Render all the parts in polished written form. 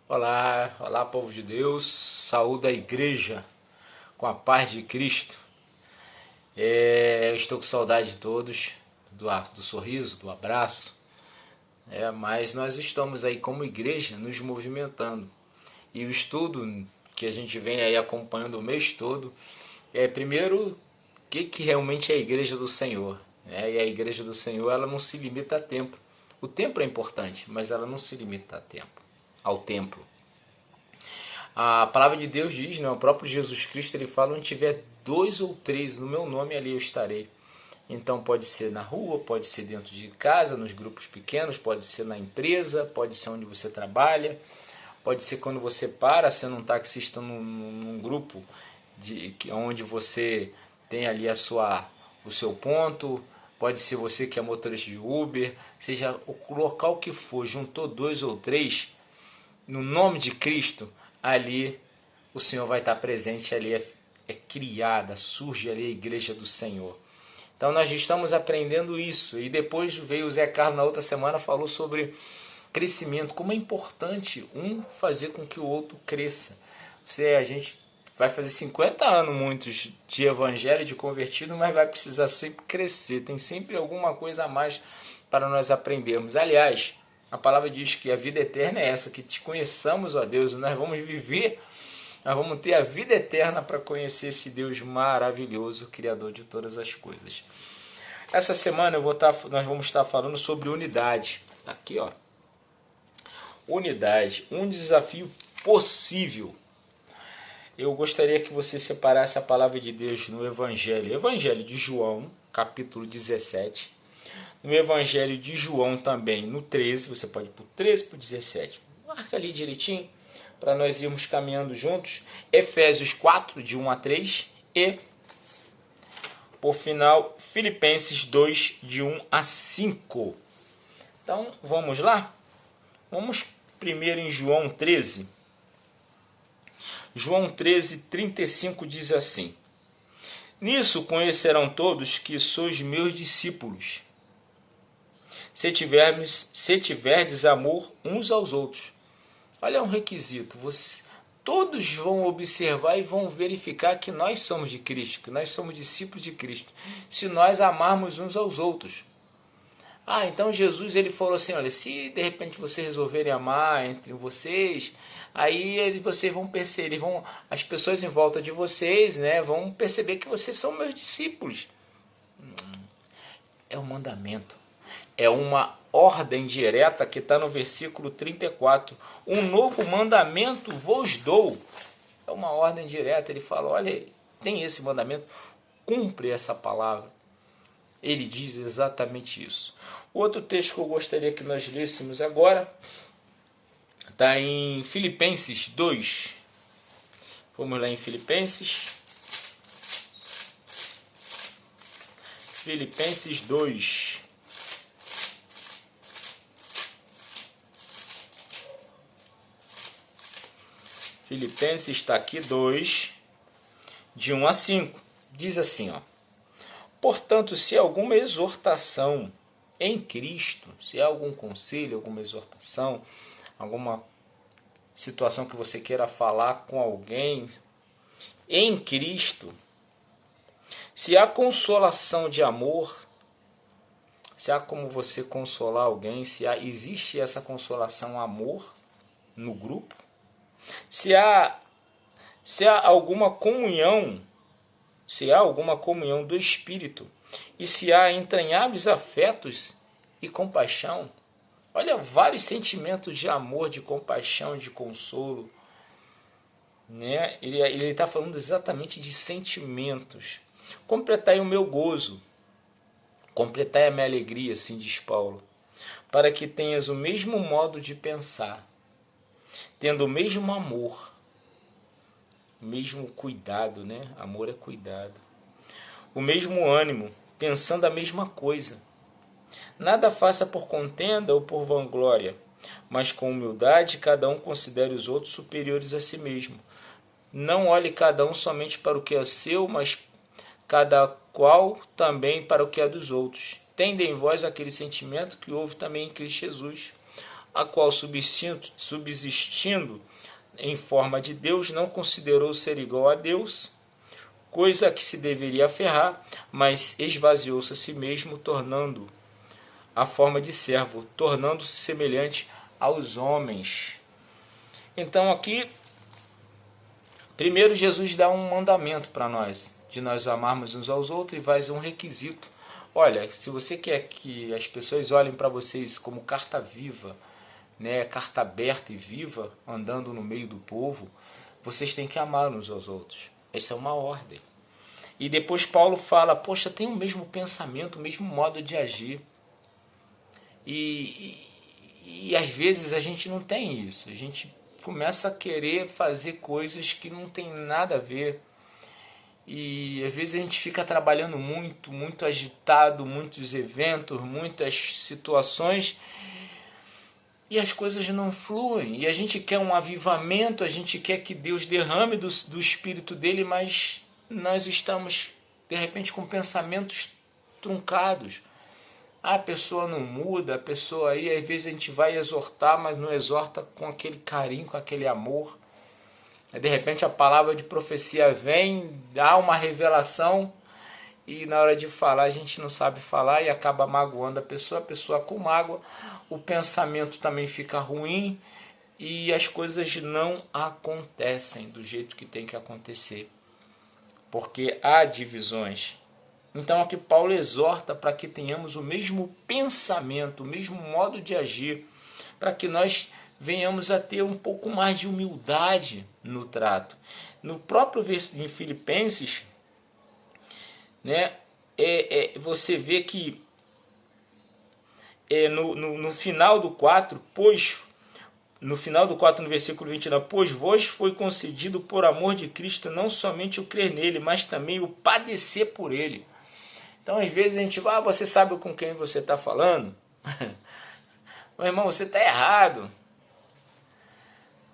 Olá, olá povo de Deus, saúde a igreja com a paz de Cristo. Eu estou com saudade de todos, do sorriso, do abraço, mas nós estamos aí como igreja nos movimentando. E o estudo que a gente vem aí acompanhando o mês todo primeiro, o que realmente é a igreja do Senhor. E a igreja do Senhor, ela não se limita a templo. O templo é importante, mas ela não se limita ao templo. A palavra de Deus diz, o próprio Jesus Cristo, ele fala: onde tiver 2 ou 3 no meu nome, ali eu estarei. Então pode ser na rua, pode ser dentro de casa, nos grupos pequenos, pode ser na empresa, pode ser onde você trabalha, pode ser quando você para sendo um taxista num grupo onde você tem ali o seu ponto, pode ser você que é motorista de Uber, seja o local que for, juntou 2 ou 3, no nome de Cristo, ali o Senhor vai estar presente, ali é criada, surge ali a igreja do Senhor. Então nós estamos aprendendo isso. E depois veio o Zé Carlos na outra semana, falou sobre crescimento, como é importante um fazer com que o outro cresça. A gente vai fazer 50 anos muitos de evangelho, de convertido, mas vai precisar sempre crescer, tem sempre alguma coisa a mais para nós aprendermos. Aliás, a palavra diz que a vida eterna é essa, que te conheçamos, ó Deus, e nós vamos viver, nós vamos ter a vida eterna para conhecer esse Deus maravilhoso, Criador de todas as coisas. Essa semana nós vamos estar falando sobre unidade. Aqui, ó. Unidade, um desafio possível. Eu gostaria que você separasse a palavra de Deus no Evangelho de João, capítulo 17. No Evangelho de João também, no 13, você pode ir para o 13 para o 17. Marca ali direitinho, para nós irmos caminhando juntos. Efésios 4, de 1 a 3. E, por final, Filipenses 2, de 1 a 5. Então, vamos lá? Vamos primeiro em João 13. João 13, 35 diz assim: nisso conhecerão todos que sois meus discípulos, se tiverdes amor uns aos outros. Olha um requisito, todos vão observar e vão verificar que nós somos de Cristo, que nós somos discípulos de Cristo, se nós amarmos uns aos outros. Então Jesus ele falou assim: olha, se de repente vocês resolverem amar entre vocês, aí vocês vão perceber, as pessoas em volta de vocês, vão perceber que vocês são meus discípulos. É um mandamento, é uma ordem direta que está no versículo 34. Um novo mandamento vos dou. É uma ordem direta. Ele fala: olha, tem esse mandamento, cumpre essa palavra. Ele diz exatamente isso. Outro texto que eu gostaria que nós lêssemos agora está em Filipenses 2. Vamos lá em Filipenses 2. Filipenses está aqui 2, de 1 a 5. Diz assim, ó: portanto, se alguma exortação em Cristo, se há algum conselho, alguma exortação, alguma situação que você queira falar com alguém em Cristo, se há consolação de amor, se há como você consolar alguém, existe essa consolação, amor no grupo, se há alguma comunhão, do Espírito, e se há entranháveis afetos e compaixão. Olha, vários sentimentos de amor, de compaixão, de consolo. Ele está falando exatamente de sentimentos. Completai o meu gozo, completai a minha alegria, assim diz Paulo, para que tenhas o mesmo modo de pensar, tendo o mesmo amor, o mesmo cuidado, Amor é cuidado. O mesmo ânimo, pensando a mesma coisa. Nada faça por contenda ou por vanglória, mas com humildade cada um considere os outros superiores a si mesmo. Não olhe cada um somente para o que é seu, mas cada qual também para o que é dos outros. Tende em vós aquele sentimento que houve também em Cristo Jesus, a qual subsistindo em forma de Deus, não considerou ser igual a Deus, coisa a que se deveria aferrar, mas esvaziou-se a si mesmo, tornando a forma de servo, tornando-se semelhante aos homens. Então aqui, primeiro Jesus dá um mandamento para nós, de nós amarmos uns aos outros, e faz um requisito. Olha, se você quer que as pessoas olhem para vocês como carta viva, né, carta aberta e viva, andando no meio do povo, vocês têm que amar uns aos outros. Essa é uma ordem. E depois Paulo fala, poxa, tem o mesmo pensamento, o mesmo modo de agir. E às vezes a gente não tem isso. A gente começa a querer fazer coisas que não tem nada a ver. E às vezes a gente fica trabalhando muito, muito agitado, muitos eventos, muitas situações, e as coisas não fluem. E a gente quer um avivamento, a gente quer que Deus derrame do Espírito dele, mas nós estamos, de repente, com pensamentos truncados. A pessoa não muda, a pessoa aí, às vezes a gente vai exortar, mas não exorta com aquele carinho, com aquele amor. De repente a palavra de profecia vem, dá uma revelação, e na hora de falar a gente não sabe falar e acaba magoando a pessoa com mágoa, o pensamento também fica ruim e as coisas não acontecem do jeito que tem que acontecer, porque há divisões. Então aqui Paulo exorta para que tenhamos o mesmo pensamento, o mesmo modo de agir, para que nós venhamos a ter um pouco mais de humildade no trato. No próprio versículo em Filipenses, né, você vê que no final do 4, no final do 4, no versículo 29, pois vos foi concedido por amor de Cristo não somente o crer nele, mas também o padecer por ele. Então às vezes a gente vai, você sabe com quem você está falando? Meu irmão, você está errado.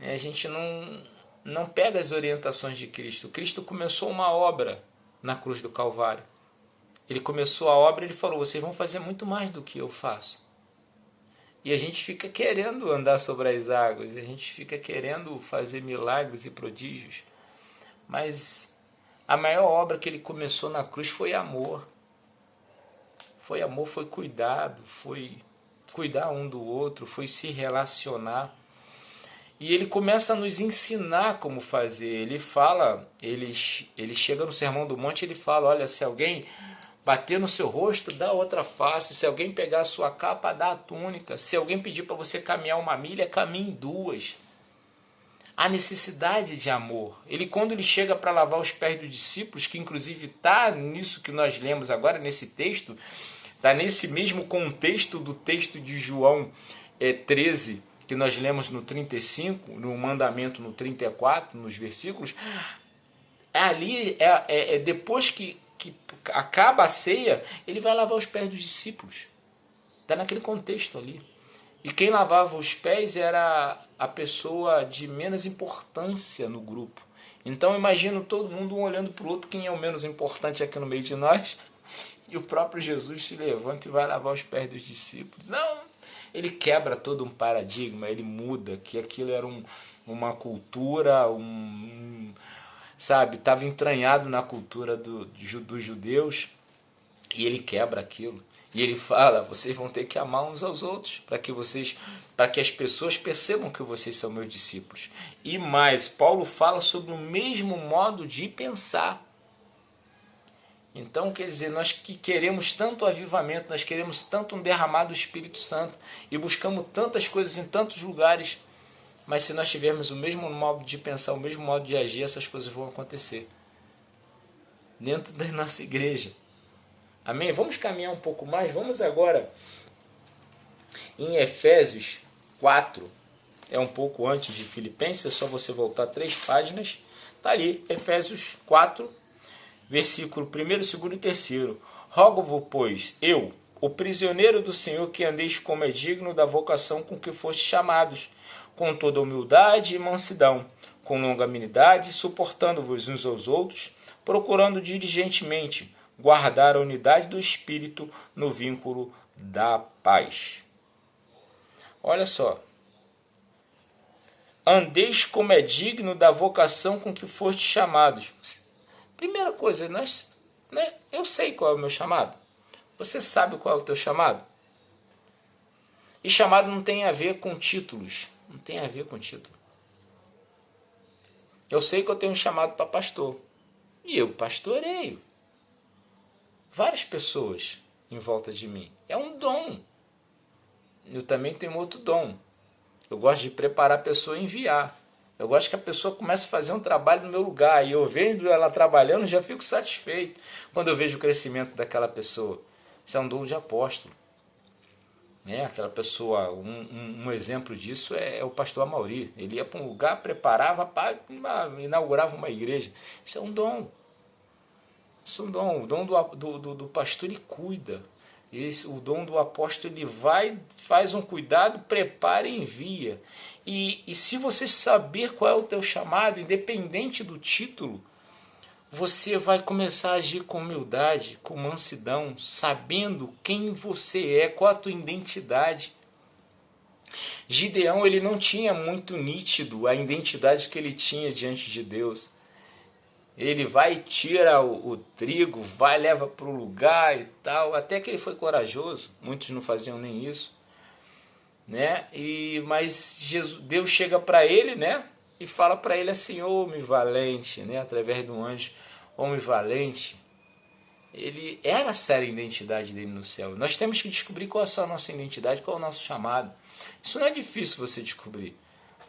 A gente não pega as orientações de Cristo. Cristo começou uma obra na cruz do Calvário. Ele começou a obra e ele falou, vocês vão fazer muito mais do que eu faço. E a gente fica querendo andar sobre as águas, a gente fica querendo fazer milagres e prodígios. Mas a maior obra que ele começou na cruz foi amor. Foi amor, foi cuidado, foi cuidar um do outro, foi se relacionar. E ele começa a nos ensinar como fazer. Ele fala, ele chega no Sermão do Monte, ele fala, olha, se alguém bater no seu rosto, dá outra face. Se alguém pegar a sua capa, dá a túnica. Se alguém pedir para você caminhar uma milha, caminhe duas. A necessidade de amor. Quando ele chega para lavar os pés dos discípulos, que inclusive está nisso que nós lemos agora, nesse texto, está nesse mesmo contexto do texto de João 13, que nós lemos no 35, no mandamento no 34, nos versículos, ali depois que acaba a ceia, ele vai lavar os pés dos discípulos. Está naquele contexto ali. E quem lavava os pés era a pessoa de menos importância no grupo. Então imagino todo mundo um olhando para o outro, quem é o menos importante aqui no meio de nós, e o próprio Jesus se levanta e vai lavar os pés dos discípulos. Não! Ele quebra todo um paradigma, ele muda, que aquilo era uma cultura, sabe, estava entranhado na cultura dos judeus, e ele quebra aquilo. E ele fala, vocês vão ter que amar uns aos outros, para que as pessoas percebam que vocês são meus discípulos. E mais, Paulo fala sobre o mesmo modo de pensar. Então, quer dizer, nós que queremos tanto avivamento, nós queremos tanto um derramado do Espírito Santo e buscamos tantas coisas em tantos lugares, mas se nós tivermos o mesmo modo de pensar, o mesmo modo de agir, essas coisas vão acontecer dentro da nossa igreja. Amém? Vamos caminhar um pouco mais, vamos agora em Efésios 4, é um pouco antes de Filipenses, é só você voltar 3 páginas, está ali, Efésios 4, versículo 1, 2 e 3. Rogo-vos, pois, eu, o prisioneiro do Senhor, que andeis como é digno da vocação com que fostes chamados, com toda humildade e mansidão, com longanimidade, suportando-vos uns aos outros, procurando diligentemente guardar a unidade do Espírito no vínculo da paz. Olha só, andeis como é digno da vocação com que fostes chamados. Primeira coisa, eu sei qual é o meu chamado. Você sabe qual é o teu chamado? E chamado não tem a ver com títulos. Não tem a ver com título. Eu sei que eu tenho um chamado para pastor. E eu pastoreio várias pessoas em volta de mim. É um dom. Eu também tenho outro dom. Eu gosto de preparar a pessoa e enviar. Eu gosto que a pessoa comece a fazer um trabalho no meu lugar. E eu vendo ela trabalhando, já fico satisfeito quando eu vejo o crescimento daquela pessoa. Isso é um dom de apóstolo. Aquela pessoa, um exemplo disso é o pastor Amauri. Ele ia para um lugar, preparava, inaugurava uma igreja. Isso é um dom. Isso é um dom. O dom do pastor, ele cuida. O dom do apóstolo, ele vai, faz um cuidado, prepara e envia. E se você saber qual é o teu chamado, independente do título, você vai começar a agir com humildade, com mansidão, sabendo quem você é, qual a tua identidade. Gideão, ele não tinha muito nítido a identidade que ele tinha diante de Deus. Ele vai, tira o trigo, vai, leva para o lugar e tal, até que ele foi corajoso. Muitos não faziam nem isso, mas Deus chega para ele, e fala para ele assim: homem valente, através de um anjo, homem valente. Ele era a séria identidade dele no céu. Nós temos que descobrir qual é a nossa identidade, qual é o nosso chamado. Isso não é difícil você descobrir.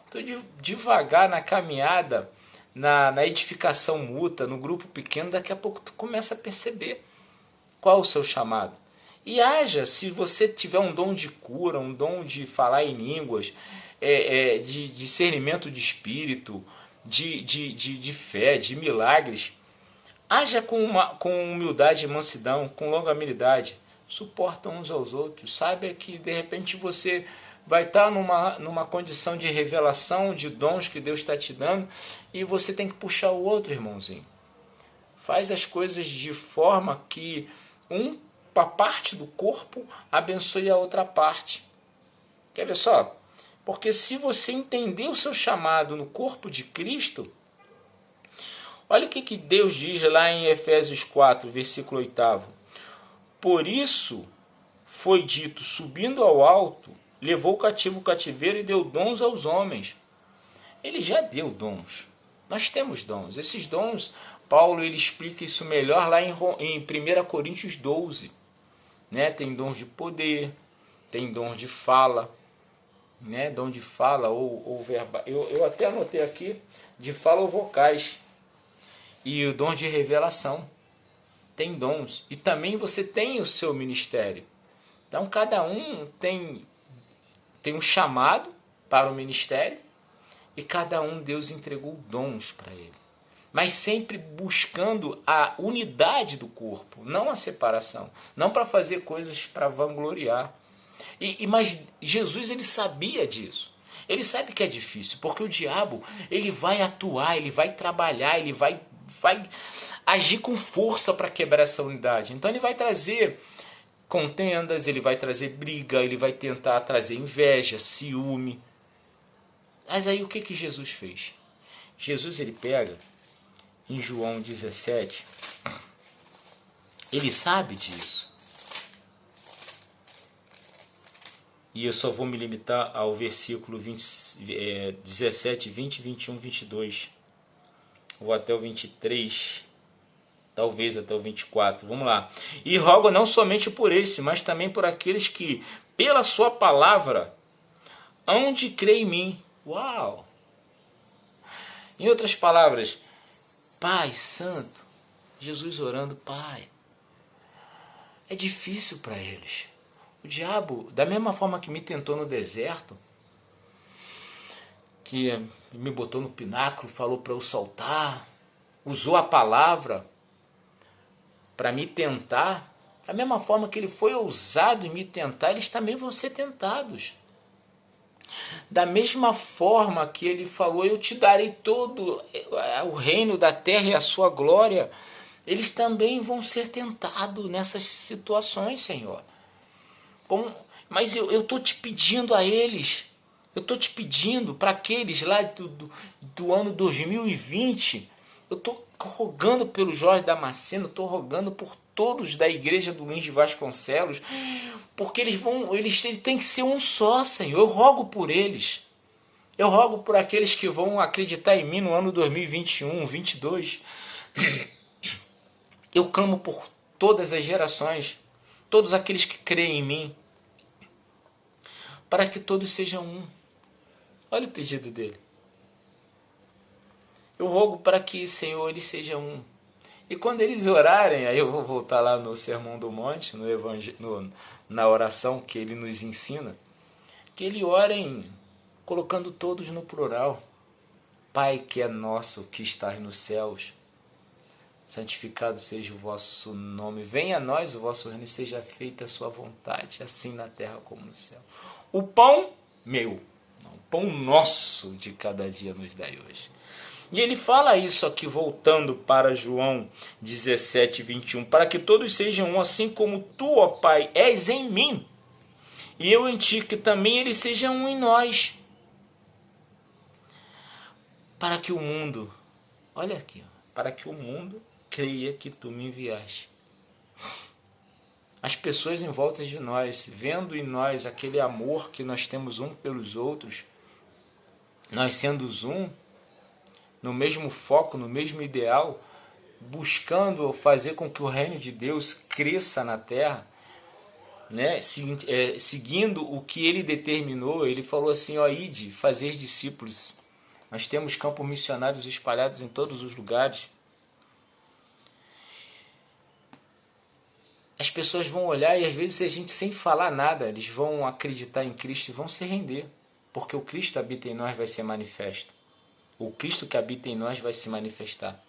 Então, devagar na caminhada, na edificação mútua, no grupo pequeno, daqui a pouco tu começa a perceber qual é o seu chamado. E haja, se você tiver um dom de cura, um dom de falar em línguas, de discernimento de espírito, de fé, de milagres, haja com humildade e mansidão, com longanimidade, suporta uns aos outros. Saiba que de repente você vai estar numa condição de revelação de dons que Deus está te dando e você tem que puxar o outro, irmãozinho. Faz as coisas de forma que uma parte do corpo abençoe a outra parte. Quer ver só? Porque se você entender o seu chamado no corpo de Cristo, olha o que Deus diz lá em Efésios 4, versículo 8. Por isso foi dito, subindo ao alto, levou cativo o cativeiro e deu dons aos homens. Ele já deu dons. Nós temos dons. Esses dons, Paulo ele explica isso melhor lá em 1 Coríntios 12. Tem dons de poder, tem dons de fala, dom de fala ou verbal. Eu até anotei aqui, de fala ou vocais. E o dom de revelação. Tem dons. E também você tem o seu ministério. Então cada um tem um chamado para o ministério. E cada um Deus entregou dons para ele. Mas sempre buscando a unidade do corpo, não a separação. Não para fazer coisas para vangloriar. Mas Jesus ele sabia disso. Ele sabe que é difícil, porque o diabo ele vai atuar, ele vai trabalhar, ele vai agir com força para quebrar essa unidade. Então ele vai trazer contendas, ele vai trazer briga, ele vai tentar trazer inveja, ciúme. Mas aí o que Jesus fez? Jesus ele pega em João 17, ele sabe disso. E eu só vou me limitar ao versículo 17, 20, 21, 22. Ou até o 23, talvez até o 24. Vamos lá. E rogo não somente por esse, mas também por aqueles que, pela sua palavra, hão de crer em mim. Uau! Em outras palavras, Pai Santo, Jesus orando, Pai. É difícil para eles. O diabo, da mesma forma que me tentou no deserto, que me botou no pináculo, falou para eu soltar, usou a palavra para me tentar, da mesma forma que ele foi ousado em me tentar, eles também vão ser tentados. Da mesma forma que ele falou, eu te darei todo o reino da terra e a sua glória, eles também vão ser tentados nessas situações, Senhor. Mas eu estou te pedindo a eles, Eu estou te pedindo para aqueles lá do ano 2020. Eu estou rogando pelo Jorge Damasceno, estou rogando por todos da igreja do Luiz de Vasconcelos, porque eles têm que ser um só, Senhor. Eu rogo por eles. Eu rogo por aqueles que vão acreditar em mim no ano 2021, 22. Eu clamo por todas as gerações, todos aqueles que creem em mim, para que todos sejam um. Olha o pedido dele. Eu rogo para que, Senhor, eles sejam um. E quando eles orarem, aí eu vou voltar lá no Sermão do Monte, na oração que ele nos ensina, que eles orem colocando todos no plural. Pai que é nosso, que estás nos céus, santificado seja o vosso nome. Venha a nós o vosso reino e seja feita a sua vontade, assim na terra como no céu. O pão meu, o pão nosso de cada dia nos dai hoje. E ele fala isso aqui, voltando para João 17, 21. Para que todos sejam um, assim como tu, ó Pai, és em mim, e eu em ti, que também eles sejam um em nós. Para que o mundo, olha aqui, para que o mundo creia que tu me enviaste. As pessoas em volta de nós, vendo em nós aquele amor que nós temos um pelos outros, nós sendo um, no mesmo foco, no mesmo ideal, buscando fazer com que o reino de Deus cresça na terra, né? Seguindo o que ele determinou. Ele falou assim, ó, ide, fazer discípulos. Nós temos campos missionários espalhados em todos os lugares. As pessoas vão olhar e às vezes a gente sem falar nada, eles vão acreditar em Cristo e vão se render, porque o Cristo habita em nós vai ser manifesto. O Cristo que habita em nós vai se manifestar.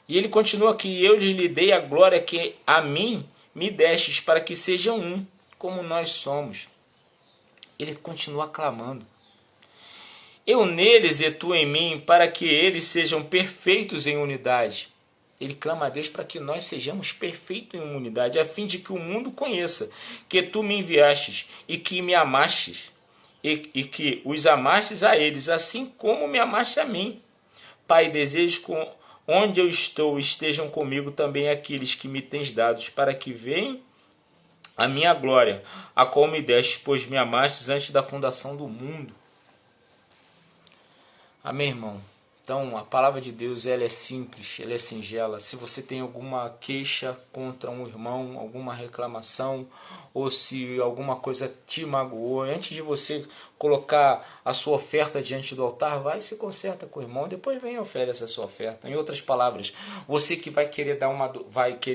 E ele continua aqui, eu lhe dei a glória que a mim me destes, para que sejam um, como nós somos. Ele continua clamando. Eu neles e tu em mim, para que eles sejam perfeitos em unidade. Ele clama a Deus para que nós sejamos perfeitos em unidade, a fim de que o mundo conheça que tu me enviastes e que me amastes, e que os amastes a eles, assim como me amaste a mim. Pai, desejo que onde eu estou estejam comigo também aqueles que me tens dados, para que venham a minha glória, a qual me destes, pois me amastes antes da fundação do mundo. Amém, irmão? Então, a palavra de Deus, ela é simples, ela é singela. Se você tem alguma queixa contra um irmão, alguma reclamação, ou se alguma coisa te magoou, antes de você colocar a sua oferta diante do altar, vai e se conserta com o irmão, depois vem e oferece a sua oferta. Em outras palavras, você que vai querer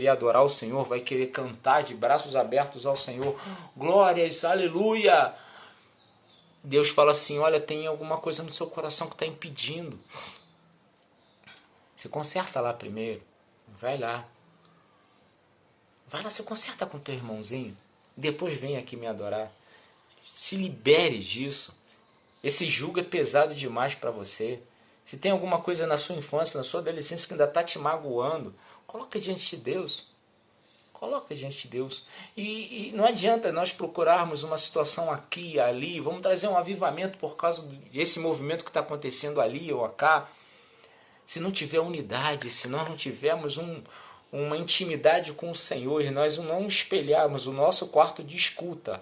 adorar o Senhor, vai querer cantar de braços abertos ao Senhor, glórias, aleluia! Deus fala assim, olha, tem alguma coisa no seu coração que está impedindo. Se conserta lá primeiro. Vai lá, se conserta com teu irmãozinho. Depois vem aqui me adorar. Se libere disso. Esse jugo é pesado demais para você. Se tem alguma coisa na sua infância, na sua adolescência que ainda está te magoando, coloca diante de Deus. Coloca diante de Deus. E não adianta nós procurarmos uma situação aqui e ali. Vamos trazer um avivamento por causa desse movimento que está acontecendo ali ou cá. Se não tiver unidade, se nós não tivermos uma intimidade com o Senhor, e nós não espelharmos o nosso quarto de escuta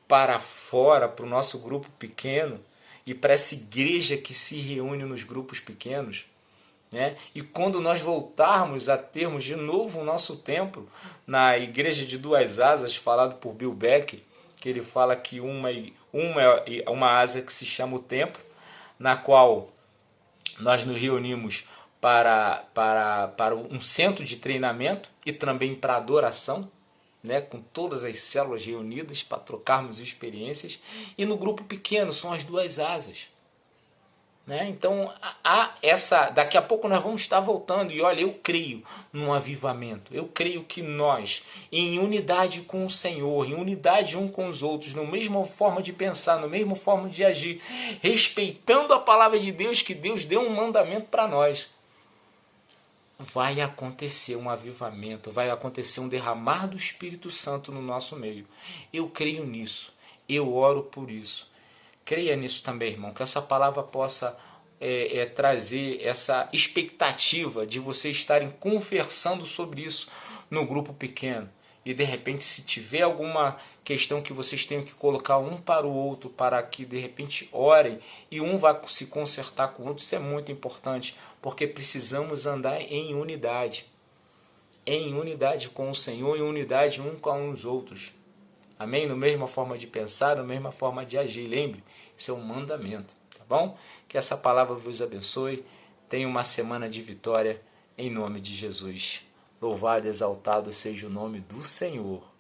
para fora, para o nosso grupo pequeno, e para essa igreja que se reúne nos grupos pequenos, né? E quando nós voltarmos a termos de novo o nosso templo, na igreja de duas asas, falado por Bill Beck, que ele fala que uma asa que se chama o templo, na qual nós nos reunimos para um centro de treinamento e também para adoração, né, com todas as células reunidas para trocarmos experiências. E no grupo pequeno são as duas asas. Né? Então, daqui a pouco nós vamos estar voltando. E olha, eu creio num avivamento. Eu creio que nós, em unidade com o Senhor, em unidade um com os outros, na mesma forma de pensar, na mesma forma de agir, respeitando a palavra de Deus, que Deus deu um mandamento para nós, vai acontecer um avivamento, vai acontecer um derramar do Espírito Santo no nosso meio. Eu creio nisso. Eu oro por isso. Creia nisso também, irmão, que essa palavra possa trazer essa expectativa de vocês estarem conversando sobre isso no grupo pequeno. E de repente, se tiver alguma questão que vocês tenham que colocar um para o outro, para que de repente orem e um vá se consertar com o outro, isso é muito importante, porque precisamos andar em unidade com o Senhor, em unidade um com os outros. Amém? Na mesma forma de pensar, na mesma forma de agir. Lembre, isso é um mandamento, tá bom? Que essa palavra vos abençoe. Tenha uma semana de vitória em nome de Jesus. Louvado e exaltado seja o nome do Senhor.